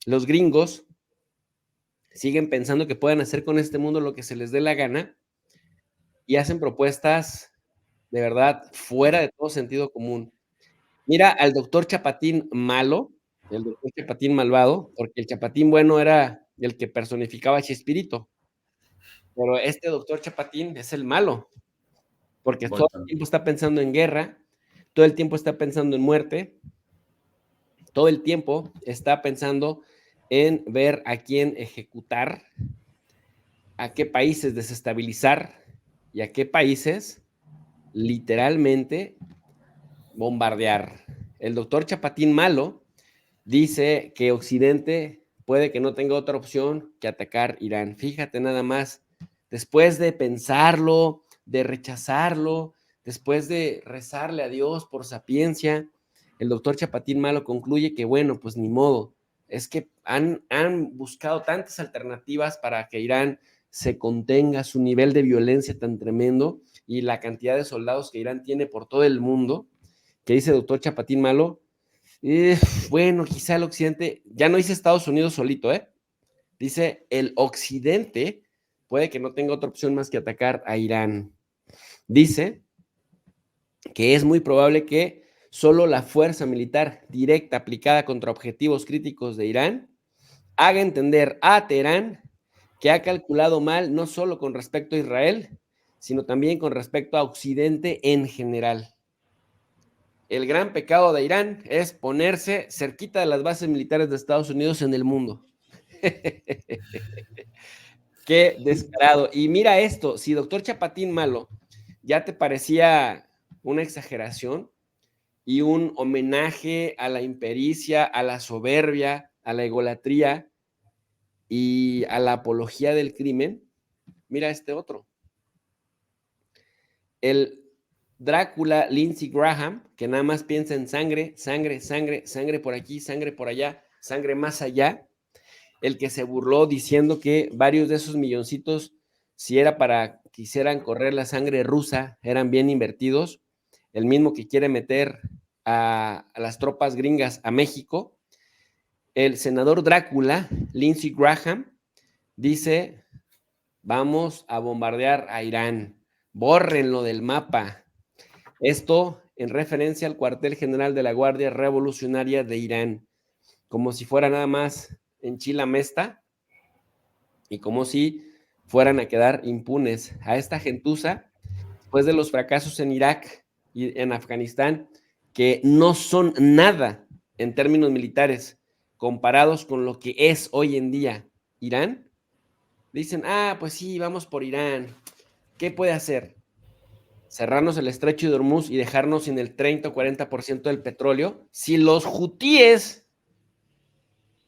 los gringos siguen pensando que pueden hacer con este mundo lo que se les dé la gana y hacen propuestas de verdad fuera de todo sentido común. Mira al doctor Chapatín malo, el doctor Chapatín malvado, porque el Chapatín bueno era el que personificaba a Chespirito, pero este doctor Chapatín es el malo, porque todo el Bueno, tiempo está pensando en guerra, todo el tiempo está pensando en muerte, todo el tiempo está pensando en ver a quién ejecutar, a qué países desestabilizar y a qué países literalmente bombardear. El doctor Chapatín malo dice que Occidente puede que no tenga otra opción que atacar Irán. Fíjate nada más, después de pensarlo, de rechazarlo, después de rezarle a Dios por sapiencia, el doctor Chapatín malo concluye que bueno, pues ni modo, es que han buscado tantas alternativas para que Irán se contenga su nivel de violencia tan tremendo y la cantidad de soldados que Irán tiene por todo el mundo, que dice el doctor Chapatín malo, bueno, quizá el occidente, ya no dice Estados Unidos solito, dice el occidente puede que no tenga otra opción más que atacar a Irán. Dice que es muy probable que solo la fuerza militar directa aplicada contra objetivos críticos de Irán haga entender a Teherán que ha calculado mal no solo con respecto a Israel, sino también con respecto a Occidente en general. El gran pecado de Irán es ponerse cerquita de las bases militares de Estados Unidos en el mundo. Qué descarado. Y mira esto, si doctor Chapatín malo ya te parecía una exageración y un homenaje a la impericia, a la soberbia, a la egolatría y a la apología del crimen, mira este otro. El Drácula Lindsey Graham, que nada más piensa en sangre, sangre, sangre, sangre por aquí, sangre por allá, sangre más allá, el que se burló diciendo que varios de esos milloncitos, si era para que quisieran correr la sangre rusa, eran bien invertidos, el mismo que quiere meter a las tropas gringas a México, el senador Drácula, Lindsey Graham, dice, vamos a bombardear a Irán, bórrenlo del mapa. Esto en referencia al cuartel general de la Guardia Revolucionaria de Irán, como si fuera nada más en Chilamesta y como si fueran a quedar impunes a esta gentuza después de los fracasos en Irak y en Afganistán, que no son nada en términos militares comparados con lo que es hoy en día Irán. Dicen, pues sí, vamos por Irán. ¿Qué puede hacer? Cerrarnos el estrecho de Hormuz y dejarnos sin el 30 o 40% del petróleo. Si los hutíes,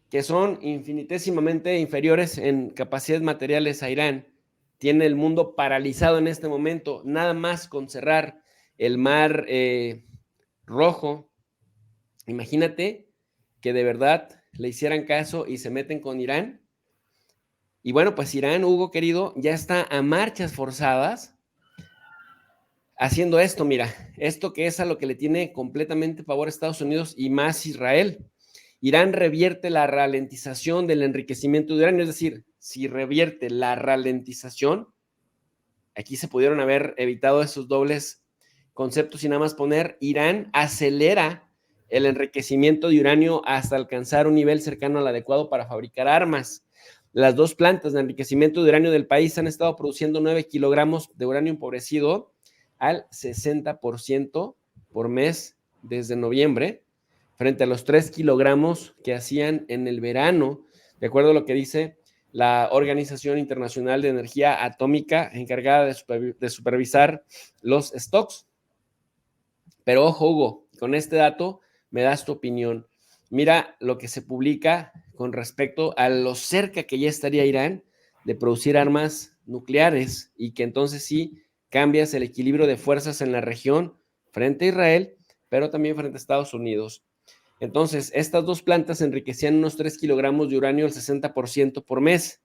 que son infinitésimamente inferiores en capacidades materiales a Irán, tiene el mundo paralizado en este momento, nada más con cerrar el mar Rojo. Imagínate que de verdad le hicieran caso y se meten con Irán. Y bueno, pues Irán, Hugo querido, ya está a marchas forzadas haciendo esto, mira, esto que es a lo que le tiene completamente favor a Estados Unidos y más Israel. Irán revierte la ralentización del enriquecimiento de uranio, es decir, si revierte la ralentización, aquí se pudieron haber evitado esos dobles conceptos y nada más poner Irán acelera el enriquecimiento de uranio hasta alcanzar un nivel cercano al adecuado para fabricar armas. Las dos plantas de enriquecimiento de uranio del país han estado produciendo 9 kilogramos de uranio empobrecido al 60% por mes desde noviembre, frente a los 3 kilogramos que hacían en el verano, de acuerdo a lo que dice la Organización Internacional de Energía Atómica, encargada de supervisar los stocks. Pero ojo, Hugo, con este dato me das tu opinión. Mira lo que se publica con respecto a lo cerca que ya estaría Irán de producir armas nucleares y que entonces sí cambias el equilibrio de fuerzas en la región frente a Israel, pero también frente a Estados Unidos. Entonces, estas dos plantas enriquecían unos 3 kilogramos de uranio al 60% por mes.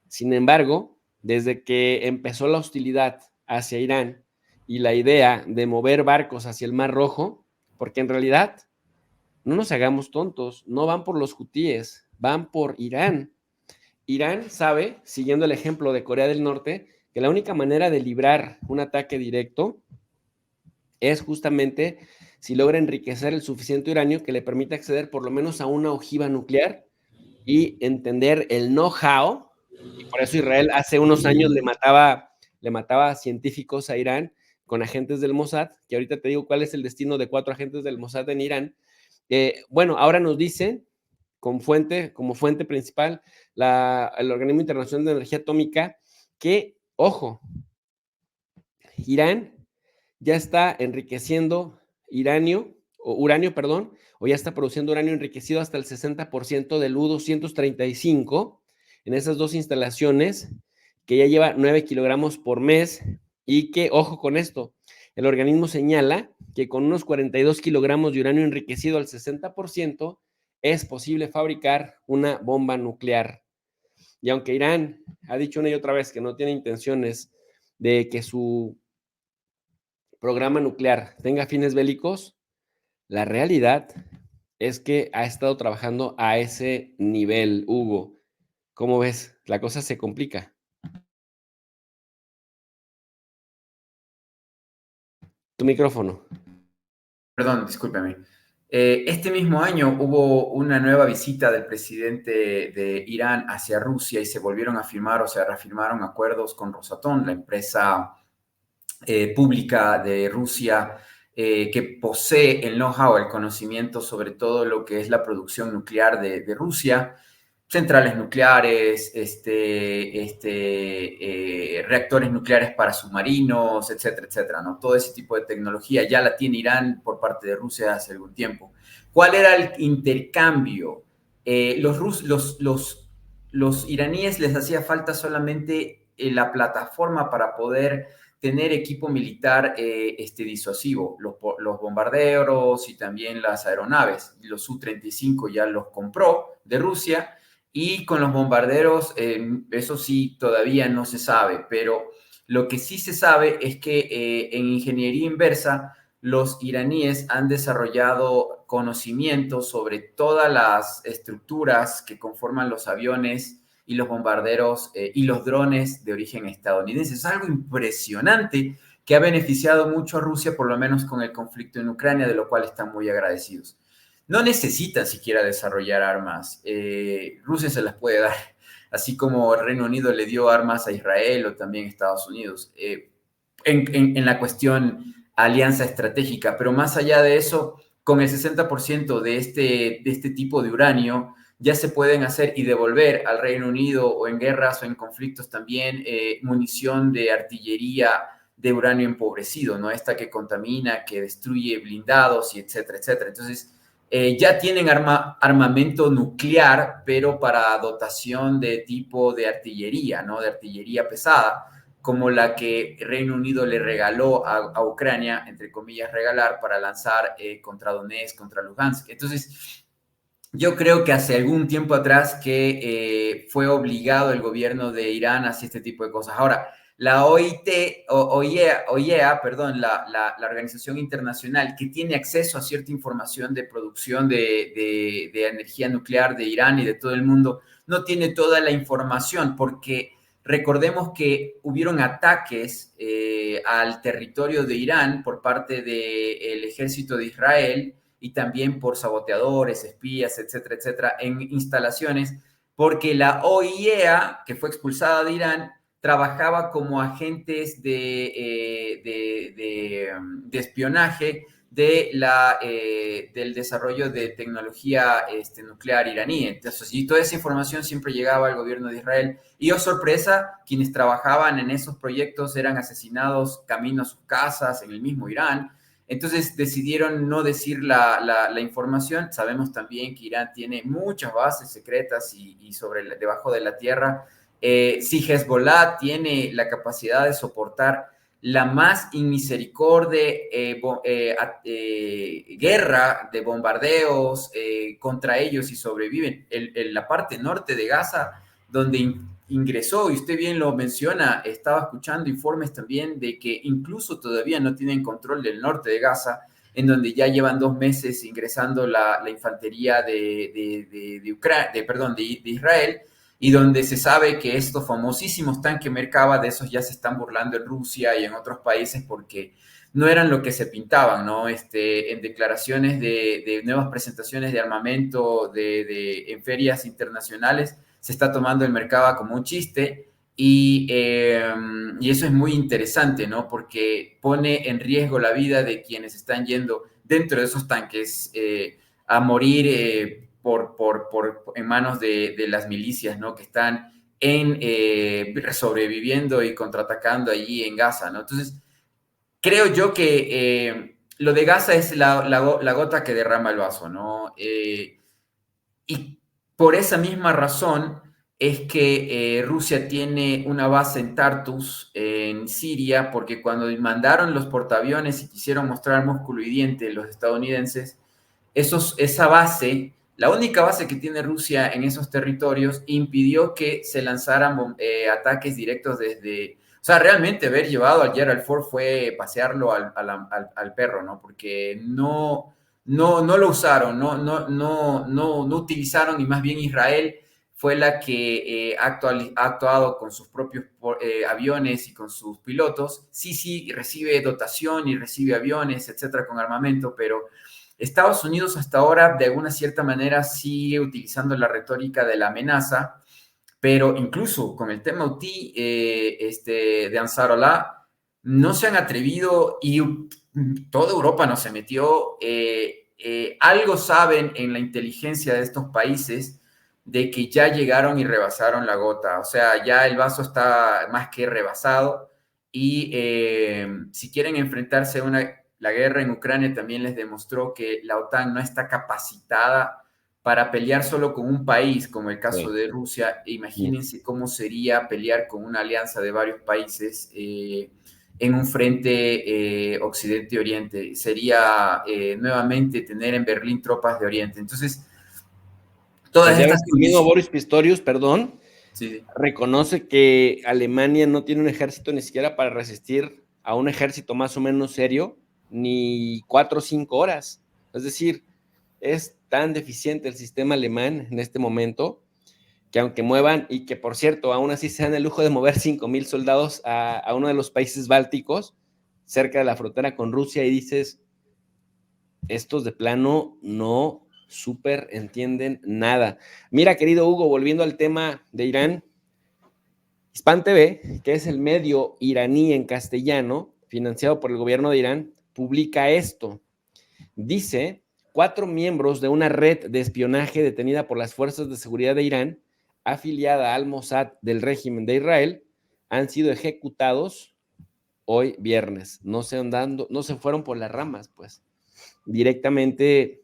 Sin embargo, desde que empezó la hostilidad hacia Irán y la idea de mover barcos hacia el Mar Rojo, porque en realidad, no nos hagamos tontos, no van por los hutíes, van por Irán. Irán sabe, siguiendo el ejemplo de Corea del Norte, que la única manera de librar un ataque directo es justamente si logra enriquecer el suficiente uranio que le permita acceder por lo menos a una ojiva nuclear y entender el know-how. Y por eso Israel hace unos años le mataba a científicos a Irán con agentes del Mossad, que ahorita te digo cuál es el destino de 4 agentes del Mossad en Irán. Bueno, ahora nos dicen como fuente principal el Organismo Internacional de Energía Atómica que, ojo, Irán ya está enriqueciendo uranio, perdón, o ya está produciendo uranio enriquecido hasta el 60% del U-235 en esas dos instalaciones, que ya lleva 9 kilogramos por mes y que, ojo con esto, el organismo señala que con unos 42 kilogramos de uranio enriquecido al 60% es posible fabricar una bomba nuclear. Y aunque Irán ha dicho una y otra vez que no tiene intenciones de que su programa nuclear tenga fines bélicos, la realidad es que ha estado trabajando a ese nivel, Hugo. ¿Cómo ves? La cosa se complica. Tu micrófono. Perdón, discúlpeme. Este mismo año hubo una nueva visita del presidente de Irán hacia Rusia y se volvieron a firmar o se reafirmaron acuerdos con Rosatom, la empresa pública de Rusia que posee el know-how, el conocimiento sobre todo lo que es la producción nuclear de Rusia, centrales nucleares, reactores nucleares para submarinos, etcétera, etcétera, ¿no? Todo ese tipo de tecnología ya la tiene Irán por parte de Rusia hace algún tiempo. ¿Cuál era el intercambio? Los iraníes les hacía falta solamente la plataforma para poder tener equipo militar disuasivo, los bombarderos y también las aeronaves. Los Su-35 ya los compró de Rusia y con los bombarderos, eso sí, todavía no se sabe, pero lo que sí se sabe es que en ingeniería inversa, los iraníes han desarrollado conocimientos sobre todas las estructuras que conforman los aviones y los bombarderos y los drones de origen estadounidense. Es algo impresionante que ha beneficiado mucho a Rusia, por lo menos con el conflicto en Ucrania, de lo cual están muy agradecidos. No necesitan siquiera desarrollar armas. Rusia se las puede dar, así como el Reino Unido le dio armas a Israel o también Estados Unidos, en la cuestión alianza estratégica. Pero más allá de eso, con el 60% de este tipo de uranio, ya se pueden hacer y devolver al Reino Unido o en guerras o en conflictos también munición de artillería de uranio empobrecido, ¿no? Esta que contamina, que destruye blindados y etcétera, etcétera. Entonces, ya tienen armamento nuclear, pero para dotación de tipo de artillería, ¿no? De artillería pesada, como la que Reino Unido le regaló a Ucrania, entre comillas, regalar para lanzar contra Donetsk, contra Lugansk. Entonces, yo creo que hace algún tiempo atrás que fue obligado el gobierno de Irán a hacer este tipo de cosas. Ahora, la OIEA, perdón, la organización internacional que tiene acceso a cierta información de producción de energía nuclear de Irán y de todo el mundo, no tiene toda la información porque recordemos que hubieron ataques al territorio de Irán por parte del ejército de Israel y también por saboteadores, espías, etcétera, etcétera, en instalaciones, porque la OIEA, que fue expulsada de Irán, trabajaba como agentes de espionaje del desarrollo de tecnología nuclear iraní. Entonces, y toda esa información siempre llegaba al gobierno de Israel. Y, oh sorpresa, quienes trabajaban en esos proyectos eran asesinados camino a sus casas en el mismo Irán. Entonces decidieron no decir la información. Sabemos también que Irán tiene muchas bases secretas y debajo de la tierra. Si Hezbollah tiene la capacidad de soportar la más inmisericordia guerra de bombardeos contra ellos y sobreviven. La parte norte de Gaza, donde ingresó, y usted bien lo menciona, estaba escuchando informes también de que incluso todavía no tienen control del norte de Gaza, en donde ya llevan 2 meses ingresando la infantería de Israel, y donde se sabe que estos famosísimos tanques Merkava, de esos ya se están burlando en Rusia y en otros países porque no eran lo que se pintaban, ¿no? En declaraciones de nuevas presentaciones de armamento en ferias internacionales, se está tomando el Merkava como un chiste. Y eso es muy interesante, ¿no? Porque pone en riesgo la vida de quienes están yendo dentro de esos tanques a morir en manos de las milicias, ¿no? Que están sobreviviendo y contraatacando allí en Gaza, ¿no? Entonces, creo yo que lo de Gaza es la gota que derrama el vaso, ¿no? Y por esa misma razón es que Rusia tiene una base en Tartus, en Siria, porque cuando mandaron los portaaviones y quisieron mostrar músculo y diente los estadounidenses, esa base, la única base que tiene Rusia en esos territorios, impidió que se lanzaran ataques directos desde... O sea, realmente haber llevado al Gerald Ford fue pasearlo al perro, ¿no? Porque no lo usaron, no utilizaron, y más bien Israel fue la que ha actuado con sus propios aviones y con sus pilotos. Sí, recibe dotación y recibe aviones, etcétera, con armamento, pero Estados Unidos hasta ahora, de alguna cierta manera, sigue utilizando la retórica de la amenaza, pero incluso con el tema UTI de Ansarallah, no se han atrevido, y toda Europa no se metió. Algo saben en la inteligencia de estos países de que ya llegaron y rebasaron la gota. O sea, ya el vaso está más que rebasado, y si quieren enfrentarse a la guerra en Ucrania, también les demostró que la OTAN no está capacitada para pelear solo con un país, como el caso Sí. de Rusia. Imagínense cómo sería pelear con una alianza de varios países en un frente Occidente-Oriente. Sería nuevamente tener en Berlín tropas de Oriente. Entonces, Pues todas ya estas ves que el mismo condiciones... Boris Pistorius, perdón, Sí, reconoce que Alemania no tiene un ejército ni siquiera para resistir a un ejército más o menos serio, ni 4 o 5 horas. Es decir, es tan deficiente el sistema alemán en este momento que aunque muevan, y que por cierto, aún así se dan el lujo de mover 5,000 soldados a uno de los países bálticos, cerca de la frontera con Rusia, y dices, estos de plano no súper entienden nada. Mira, querido Hugo, volviendo al tema de Irán, Hispan TV, que es el medio iraní en castellano, financiado por el gobierno de Irán, publica esto. Dice, 4 miembros de una red de espionaje detenida por las fuerzas de seguridad de Irán, afiliada al Mossad del régimen de Israel, han sido ejecutados hoy viernes. No se fueron por las ramas, pues. Directamente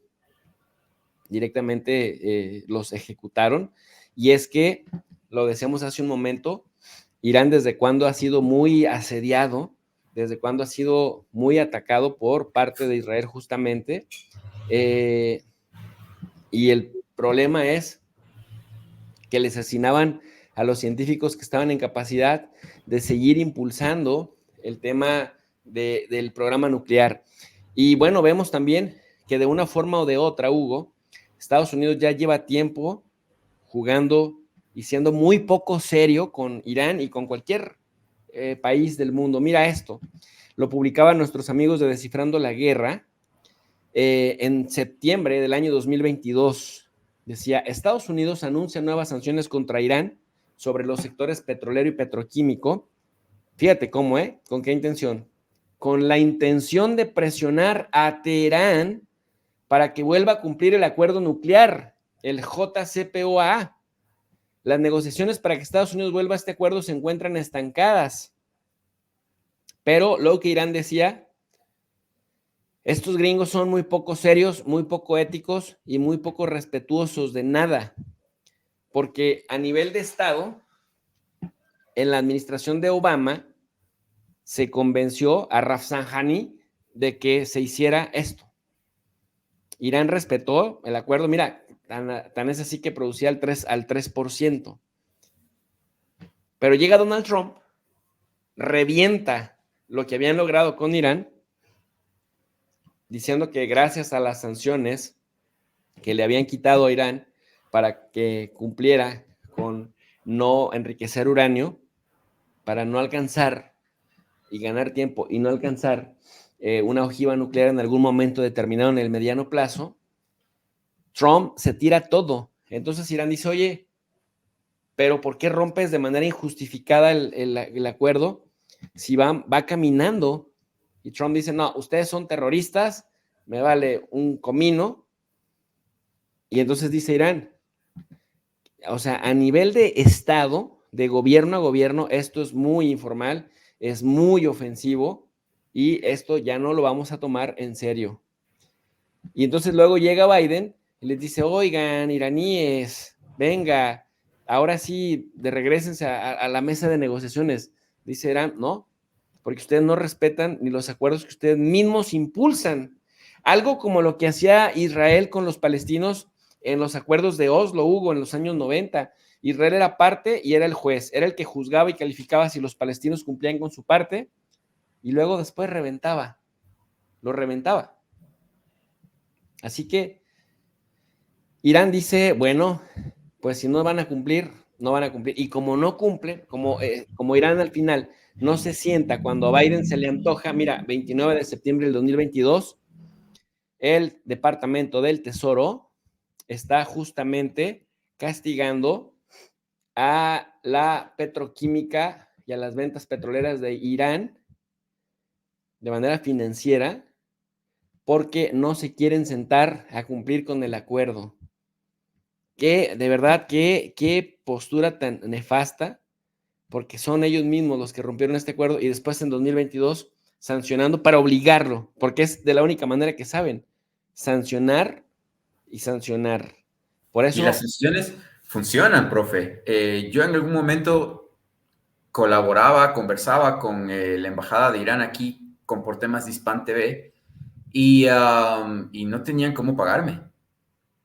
los ejecutaron. Y es que, lo decíamos hace un momento, Irán desde cuando ha sido muy asediado, desde cuando ha sido muy atacado por parte de Israel justamente, y el problema es que les asesinaban a los científicos que estaban en capacidad de seguir impulsando el tema del programa nuclear. Y bueno, vemos también que de una forma o de otra, Hugo, Estados Unidos ya lleva tiempo jugando y siendo muy poco serio con Irán y con cualquier país del mundo. Mira esto, lo publicaban nuestros amigos de Descifrando la Guerra en septiembre del año 2022. Decía, Estados Unidos anuncia nuevas sanciones contra Irán sobre los sectores petrolero y petroquímico. Fíjate cómo, ¿con qué intención? Con la intención de presionar a Teherán para que vuelva a cumplir el acuerdo nuclear, el JCPOA. Las negociaciones para que Estados Unidos vuelva a este acuerdo se encuentran estancadas. Pero lo que Irán decía, estos gringos son muy poco serios, muy poco éticos y muy poco respetuosos de nada. Porque a nivel de Estado, en la administración de Obama, se convenció a Rafsanjani de que se hiciera esto. Irán respetó el acuerdo, mira, tan es así que producía al 3%. Pero llega Donald Trump, revienta lo que habían logrado con Irán diciendo que gracias a las sanciones que le habían quitado a Irán para que cumpliera con no enriquecer uranio, para no alcanzar y ganar tiempo y no alcanzar una ojiva nuclear en algún momento determinado en el mediano plazo, Trump se tira todo. Entonces Irán dice, oye, pero ¿por qué rompes de manera injustificada el acuerdo si va caminando? Y Trump dice, no, ustedes son terroristas, me vale un comino. Y entonces dice Irán, o sea, a nivel de Estado, de gobierno a gobierno, esto es muy informal, es muy ofensivo y esto ya no lo vamos a tomar en serio. Y entonces luego llega Biden y les dice, oigan, iraníes, venga, ahora sí, regresense a la mesa de negociaciones. Dice Irán, no, porque ustedes no respetan ni los acuerdos que ustedes mismos impulsan. Algo como lo que hacía Israel con los palestinos en los acuerdos de Oslo, Hugo, en los años 90. Israel era parte y era el juez, era el que juzgaba y calificaba si los palestinos cumplían con su parte y luego después reventaba, lo reventaba. Así que Irán dice, bueno, pues si no van a cumplir, no van a cumplir. Y como no cumplen, como Irán al final no se sienta cuando a Biden se le antoja, mira, 29 de septiembre del 2022, el Departamento del Tesoro está justamente castigando a la petroquímica y a las ventas petroleras de Irán de manera financiera porque no se quieren sentar a cumplir con el acuerdo. Que de verdad, qué postura tan nefasta, porque son ellos mismos los que rompieron este acuerdo y después en 2022 sancionando para obligarlo, porque es de la única manera que saben, sancionar y sancionar. Por Y las eso, sanciones funcionan, profe. Yo en algún momento colaboraba, conversaba con la embajada de Irán aquí por temas de Hispan TV y no tenían cómo pagarme,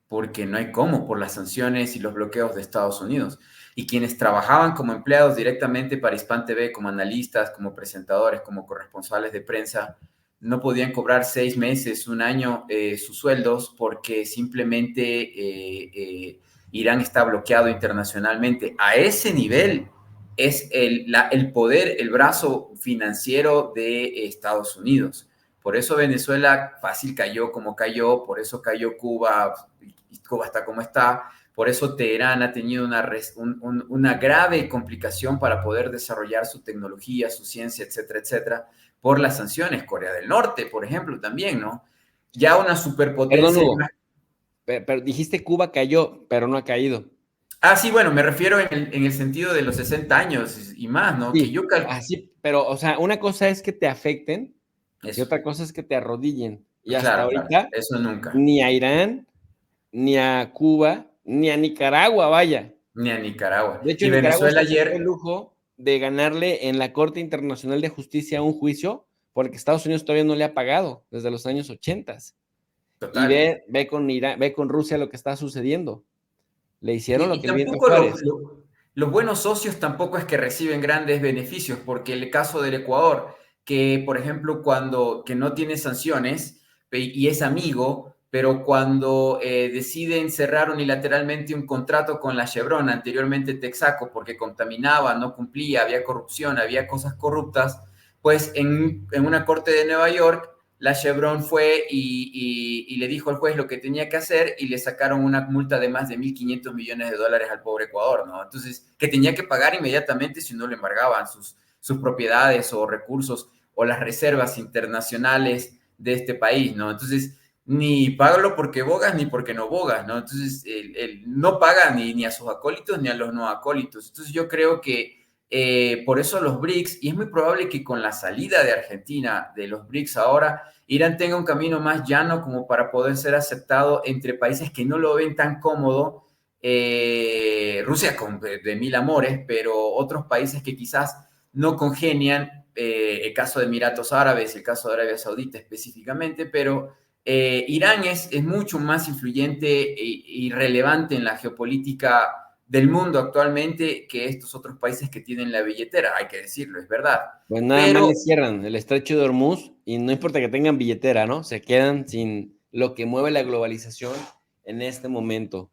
porque no hay cómo por las sanciones y los bloqueos de Estados Unidos. Y quienes trabajaban como empleados directamente para Hispan TV, como analistas, como presentadores, como corresponsales de prensa, no podían cobrar 6 meses, un año sus sueldos porque simplemente Irán está bloqueado internacionalmente. A ese nivel es el poder, el brazo financiero de Estados Unidos. Por eso Venezuela fácil cayó como cayó, por eso cayó Cuba, y Cuba está como está, por eso Teherán ha tenido una grave complicación para poder desarrollar su tecnología, su ciencia, etcétera, etcétera, por las sanciones. Corea del Norte, por ejemplo, también, ¿no? Ya una perdón, superpotencia. Hugo, pero dijiste Cuba cayó, pero no ha caído. Ah, sí, bueno, me refiero en el sentido de los 60 años y más, ¿no? Que Sí, yo calculo. así, pero, o sea, una cosa es que te afecten y Eso, otra cosa es que te arrodillen. Y hasta claro, claro, ahorita, eso nunca. ni a Irán, ni a Cuba, ni a Nicaragua, vaya. Ni a Nicaragua. De hecho, Y Nicaragua Venezuela se dio el ayer, lujo de ganarle en la Corte Internacional de Justicia un juicio porque Estados Unidos todavía no le ha pagado desde los años 80. Y total. ve con Irán, ve con Rusia lo que está sucediendo. Le hicieron lo Y que el viento a tampoco Juárez. los buenos socios tampoco es que reciben grandes beneficios, porque el caso del Ecuador, que por ejemplo que no tiene sanciones y es amigo, pero cuando deciden cerrar unilateralmente un contrato con la Chevron, anteriormente Texaco, porque contaminaba, no cumplía, había corrupción, había cosas corruptas, pues en una corte de Nueva York la Chevron fue y le dijo al juez lo que tenía que hacer y le sacaron una multa de más de 1.500 millones de dólares al pobre Ecuador, ¿no? Entonces, que tenía que pagar inmediatamente si no le embargaban sus propiedades o recursos o las reservas internacionales de este país, ¿no? Entonces, ni págalo porque bogas ni porque no bogas, ¿no? Entonces, él no paga ni a sus acólitos ni a los no acólitos. Entonces, yo creo que por eso los BRICS, y es muy probable que con la salida de Argentina de los BRICS ahora, Irán tenga un camino más llano como para poder ser aceptado entre países que no lo ven tan cómodo. Rusia de mil amores, pero otros países que quizás no congenian, el caso de Emiratos Árabes, el caso de Arabia Saudita específicamente, pero Irán es mucho más influyente y relevante en la geopolítica del mundo actualmente que estos otros países que tienen la billetera, hay que decirlo, es verdad. Pues nada más Pero le cierran el estrecho de Hormuz y no importa que tengan billetera, ¿no? Se quedan sin lo que mueve la globalización en este momento.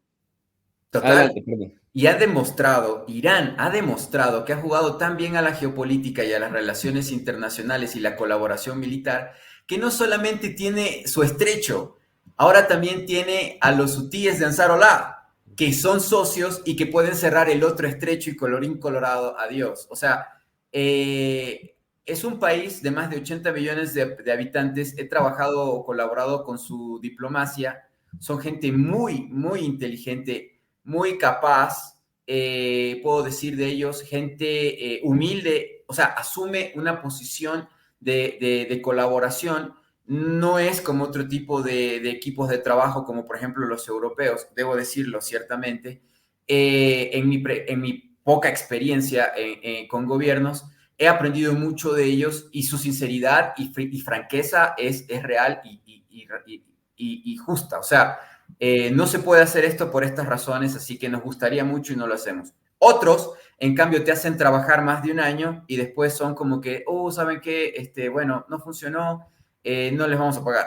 Total. Adelante, perdón. Y ha demostrado, Irán ha demostrado que ha jugado tan bien a la geopolítica y a las relaciones internacionales y la colaboración militar, que no solamente tiene su estrecho, ahora también tiene a los hutíes de Ansarollah, que son socios y que pueden cerrar el otro estrecho y colorín colorado, adiós. O sea, es un país de más de 80 millones de habitantes. He trabajado o colaborado con su diplomacia. Son gente muy, muy inteligente, muy capaz, puedo decir de ellos, gente humilde, o sea, asume una posición de colaboración, no es como otro tipo de equipos de trabajo, como por ejemplo los europeos, debo decirlo ciertamente. En mi poca experiencia con gobiernos, he aprendido mucho de ellos y su sinceridad y franqueza es real y justa. O sea, no se puede hacer esto por estas razones, así que nos gustaría mucho y no lo hacemos. Otros, en cambio, te hacen trabajar más de un año y después son como que, oh, ¿saben qué? Bueno, no funcionó, no les vamos a pagar.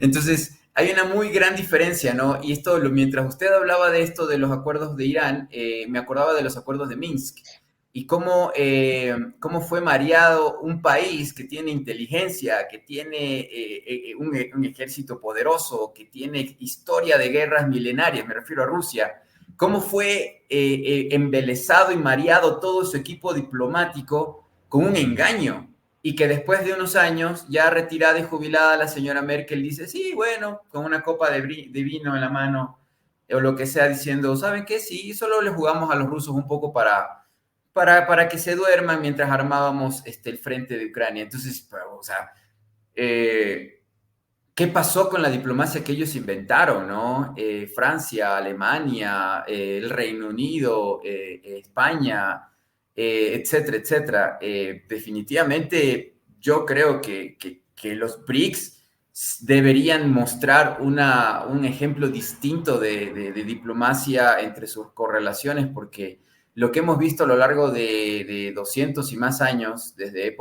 Entonces, hay una muy gran diferencia, ¿no? Y esto, mientras usted hablaba de esto, de los acuerdos de Irán, me acordaba de los acuerdos de Minsk y cómo fue mareado un país que tiene inteligencia, que tiene un ejército poderoso, que tiene historia de guerras milenarias, me refiero a Rusia, cómo fue embelesado y mareado todo su equipo diplomático con un engaño. Y que después de unos años, ya retirada y jubilada, la señora Merkel dice, sí, bueno, con una copa de vino en la mano, o lo que sea, diciendo, ¿saben qué? Sí, solo le jugamos a los rusos un poco para que se duerman mientras armábamos el frente de Ucrania. Entonces, o sea, ¿qué pasó con la diplomacia que ellos inventaron, no? Francia, Alemania, el Reino Unido, España, etcétera, etcétera. Definitivamente, yo creo que los BRICS deberían mostrar un ejemplo distinto de diplomacia entre sus correlaciones, porque lo que hemos visto a lo largo de 200 y más años, desde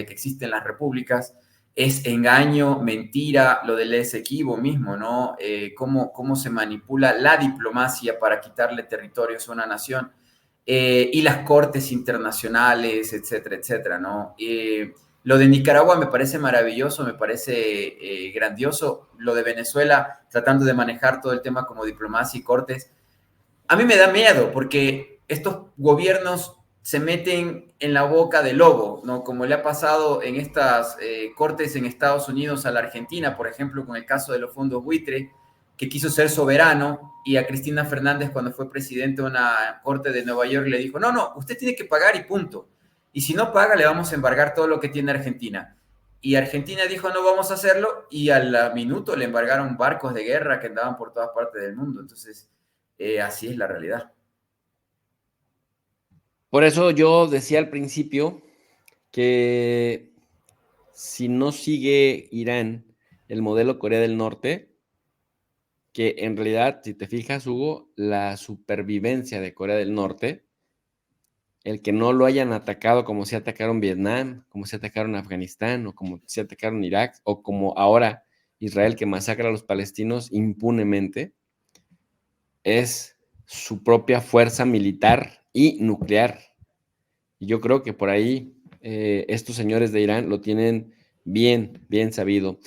que existen las repúblicas, es engaño, mentira, lo del Esequibo mismo, ¿no? Cómo se manipula la diplomacia para quitarle territorios a una nación, y las cortes internacionales, etcétera, etcétera, ¿no? Lo de Nicaragua me parece maravilloso, me parece grandioso. Lo de Venezuela, tratando de manejar todo el tema como diplomacia y cortes, a mí me da miedo porque estos gobiernos se meten en la boca del lobo, ¿no? Como le ha pasado en estas cortes en Estados Unidos a la Argentina, por ejemplo, con el caso de los fondos buitre, que quiso ser soberano y a Cristina Fernández cuando fue presidente de una corte de Nueva York le dijo, no, no, usted tiene que pagar y punto. Y si no paga, le vamos a embargar todo lo que tiene Argentina. Y Argentina dijo, no vamos a hacerlo, y al minuto le embargaron barcos de guerra que andaban por todas partes del mundo. Entonces, así es la realidad. Por eso yo decía al principio que si no sigue Irán el modelo Corea del Norte, que en realidad, si te fijas, Hugo, la supervivencia de Corea del Norte, el que no lo hayan atacado como se atacaron Vietnam, como se atacaron Afganistán, o como se atacaron Irak, o como ahora Israel que masacra a los palestinos impunemente, es su propia fuerza militar y nuclear. Y yo creo que por ahí estos señores de Irán lo tienen bien, bien sabido.